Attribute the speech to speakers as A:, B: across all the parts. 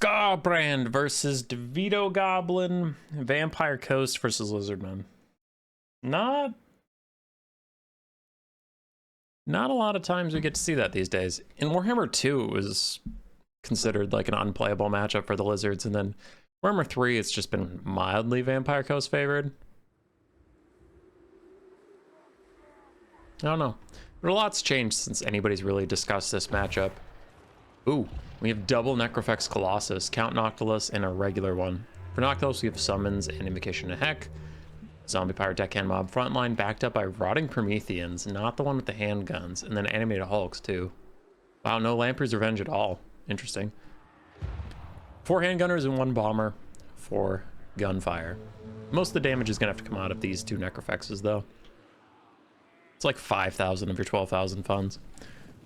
A: Scarbrand versus DeVito Goblin, Vampire Coast versus Lizardman. Not a lot of times we get to see that these days. In Warhammer 2, it was considered like an unplayable matchup for the Lizards, and then Warhammer 3, it's just been mildly Vampire Coast favored. I don't know. But a lot's changed since anybody's really discussed this matchup. Ooh, we have double Necrofex Colossus, Count Noctilus, and a regular one. For Noctilus, we have Summons and Invocation of Heck. Zombie Pirate Deckhand Mob frontline backed up by Rotting Prometheans, not the one with the handguns, and then Animated Hulks too. Wow, no Lamprey's Revenge at all. Interesting. 4 handgunners and 1 bomber for gunfire. Most of the damage is gonna have to come out of these 2 Necrofexes though. It's like 5,000 of your 12,000 funds.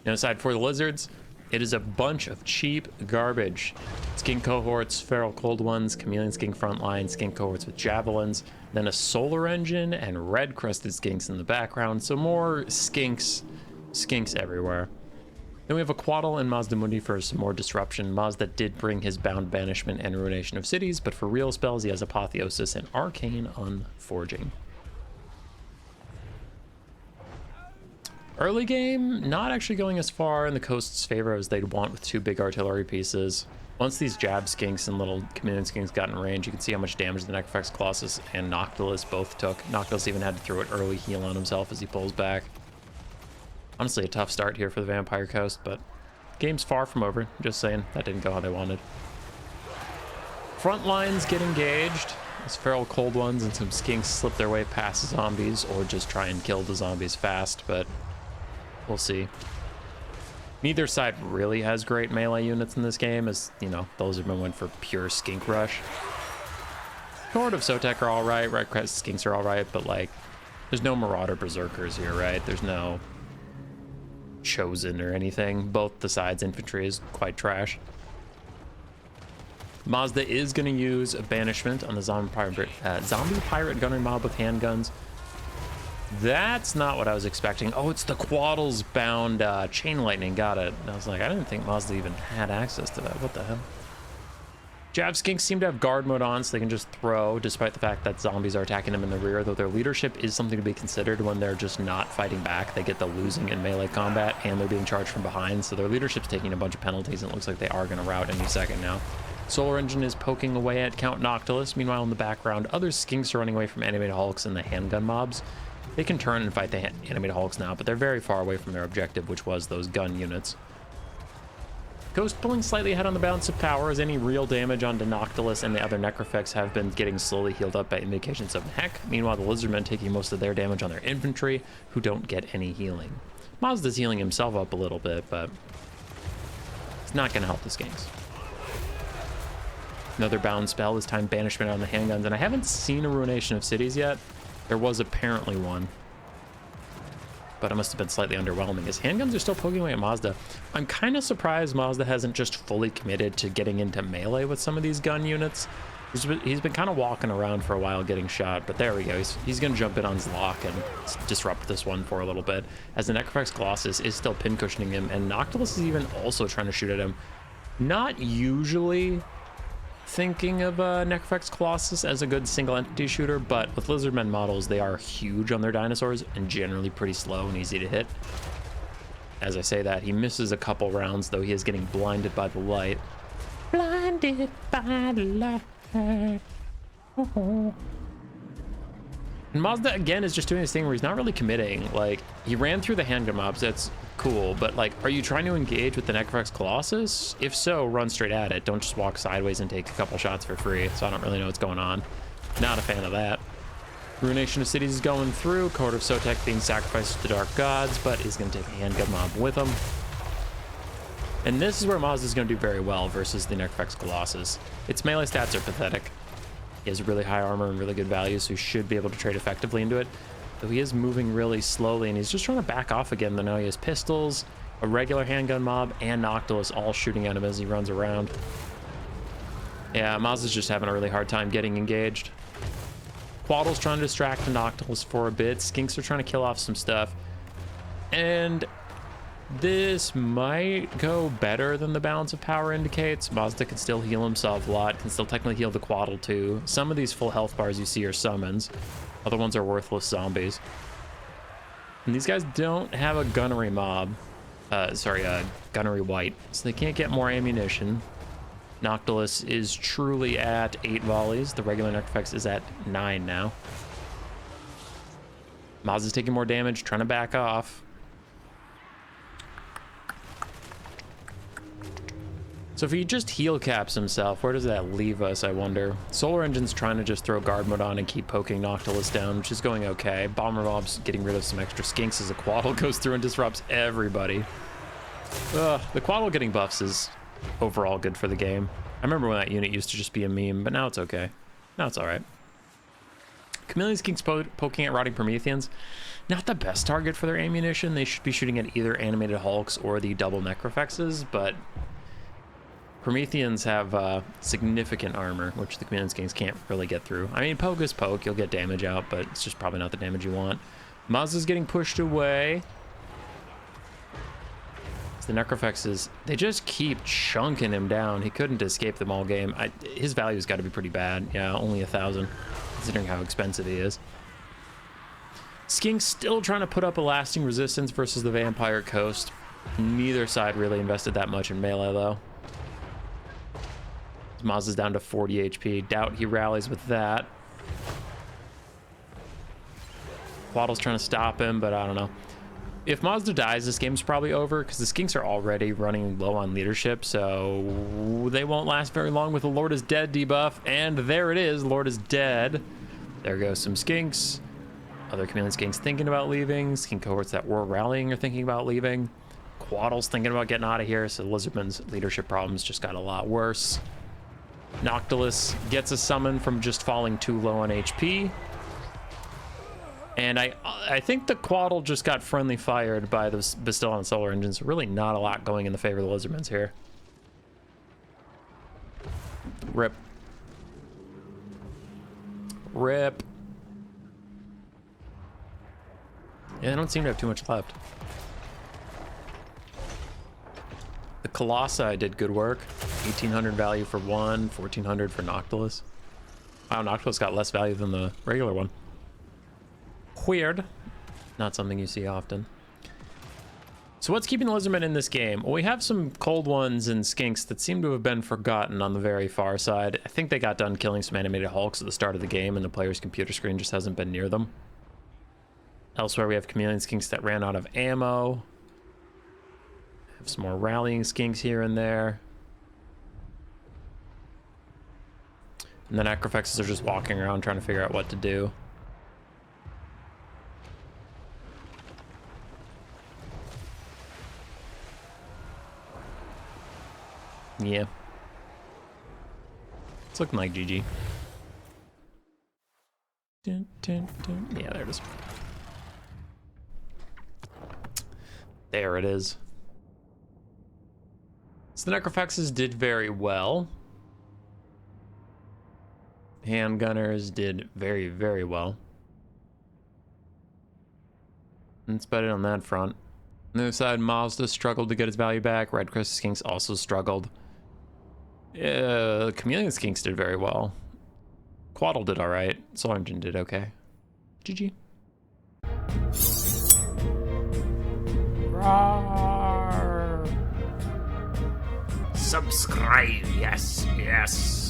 A: And aside for the Lizards, it is a bunch of cheap garbage. Skink cohorts, feral cold ones, chameleon skink frontline, skink cohorts with javelins, then a solar engine and red crested skinks in the background. So more skinks everywhere. Then we have a Quaddle and Mazda Mundi for some more disruption. Mazda did bring his Bound Banishment and Ruination of Cities, but for real spells he has Apotheosis and Arcane Unforging. Early game, not actually going as far in the Coast's favor as they'd want with 2 big artillery pieces. Once these jab skinks and little chameleon skinks got in range, you can see how much damage the Necrofex Colossus and Noctilus both took. Noctilus even had to throw an early heal on himself as he pulls back. Honestly, a tough start here for the Vampire Coast, but game's far from over. Just saying, that didn't go how they wanted. Front lines get engaged as feral cold ones and some skinks slip their way past the zombies or just try and kill the zombies fast, but we'll see. Neither side really has great melee units in this game, as, you know, those have been went for pure skink rush. Horde of Sotek are alright, Red Crest skinks are alright, but like, there's no Marauder Berserkers here, right? There's no Chosen or anything. Both the sides' infantry is quite trash. Mazda is going to use a banishment on the zombie pirate gunnery mob with handguns. That's not what I was expecting. Oh, it's the Quaddles bound chain lightning. Got it. And I was like, I didn't think Mazda even had access to that. What the hell? Jab skinks seem to have guard mode on, so they can just throw, despite the fact that zombies are attacking them in the rear, though their leadership is something to be considered when they're just not fighting back. They get the losing in melee combat, and they're being charged from behind, so their leadership's taking a bunch of penalties, and it looks like they are going to rout any second now. Solar Engine is poking away at Count Noctilus. Meanwhile, in the background, other skinks are running away from Animated Hulks and the handgun mobs. They can turn and fight the Animated Hulks now, but they're very far away from their objective, which was those gun units. Ghost pulling slightly ahead on the balance of power, as any real damage onto Noctilus and the other Necrofex have been getting slowly healed up by Invocations of Heck. Meanwhile, the Lizardmen taking most of their damage on their infantry, who don't get any healing. Mazda's healing himself up a little bit, but it's not going to help the skinks. Another bound spell, this time Banishment on the handguns, and I haven't seen a Ruination of Cities yet. There was apparently one, but it must have been slightly underwhelming. His handguns are still poking away at Mazda. I'm kind of surprised Mazda hasn't just fully committed to getting into melee with some of these gun units. He's been kind of walking around for a while getting shot, but there we go. He's going to jump in on Zlok and disrupt this one for a little bit, as the Necrofex Colossus is still pin cushioning him, and Noctilus is even also trying to shoot at him. Not usually thinking of Necrofex Colossus as a good single entity shooter, but with Lizardmen models, they are huge on their dinosaurs and generally pretty slow and easy to hit. As I say that, he misses a couple rounds, though he is getting blinded by the light. Blinded by the light. Oh. And Mazda again is just doing this thing where he's not really committing. Like, he ran through the handgun mobs, that's cool, but like, are you trying to engage with the Necrofex Colossus? If so, run straight at it. Don't just walk sideways and take a couple shots for free. So I don't really know what's going on. Not a fan of that. Ruination of Cities is going through. Court of Sotek being sacrificed to the Dark Gods, but he's going to take a handgun mob with him. And this is where Mazda is going to do very well versus the Necrofex Colossus. Its melee stats are pathetic. He has really high armor and really good value, so he should be able to trade effectively into it. Though he is moving really slowly, and he's just trying to back off again. Though now he has pistols, a regular handgun mob, and Noctilus all shooting at him as he runs around. Yeah, Mazda's just having a really hard time getting engaged. Quaddle's trying to distract the Noctilus for a bit. Skinks are trying to kill off some stuff. And This might go better than the balance of power indicates. Mazda can still heal himself a lot, can still technically heal the Quaddle too. Some of these full health bars you see are summons. Other ones are worthless zombies. And these guys don't have a gunnery mob. Gunnery white. So they can't get more ammunition. Noctilus is truly at 8 volleys. The regular Necrofex is at 9 now. Mazda's taking more damage, trying to back off. So if he just heal caps himself, where does that leave us, I wonder? Solar Engine's trying to just throw guard mode on and keep poking Noctilus down, which is going okay. Bomber Mob's getting rid of some extra skinks as the Quaddle goes through and disrupts everybody. Ugh, the Quaddle getting buffs is overall good for the game. I remember when that unit used to just be a meme, but now it's okay. Now it's all right. Chameleon Skinks poking at Rotting Prometheans. Not the best target for their ammunition. They should be shooting at either Animated Hulks or the double Necrofexes, but Prometheans have significant armor, which the Chameleon Skinks can't really get through. I mean, poke is poke. You'll get damage out, but it's just probably not the damage you want. Mazda's getting pushed away. The Necrofexes, they just keep chunking him down. He couldn't escape them all game. His value's got to be pretty bad. Yeah, only 1,000, considering how expensive he is. Skink's still trying to put up a lasting resistance versus the Vampire Coast. Neither side really invested that much in melee, though. Mazda's down to 40 HP. Doubt he rallies with that. Quaddle's trying to stop him, but I don't know. If Mazda dies, this game's probably over because the Skinks are already running low on leadership, so they won't last very long with the Lord is Dead debuff. And there it is, Lord is dead. There goes some Skinks. Other Chameleon Skinks thinking about leaving. Skink cohorts that were rallying are thinking about leaving. Quaddle's thinking about getting out of here, so Lizardman's leadership problems just got a lot worse. Noctilus gets a summon from just falling too low on HP. And I think the Quaddle just got friendly fired by the Bastille and Solar Engines. Really not a lot going in the favor of the Lizardmans here. Rip. Rip. Yeah, they don't seem to have too much left. The Colossi did good work. 1,800 value for one, 1,400 for Noctilus. Wow, Noctilus got less value than the regular one. Weird. Not something you see often. So what's keeping the Lizardmen in this game? Well, we have some cold ones and Skinks that seem to have been forgotten on the very far side. I think they got done killing some Animated Hulks at the start of the game and the player's computer screen just hasn't been near them. Elsewhere, we have Chameleon Skinks that ran out of ammo. Have some more rallying Skinks here and there. And the Necrofexes are just walking around trying to figure out what to do. Yeah. It's looking like GG. Dun, dun, dun. Yeah, there it is. There it is. So the Necrofexes did very well. Handgunners did very, very well. That's about it on that front. On the other side, Mazda struggled to get his value back. Red Crest Skinks also struggled. Chameleon Skinks did very well. Quaddle did alright. Solar Engine did okay. GG. Roar. Subscribe, yes, yes.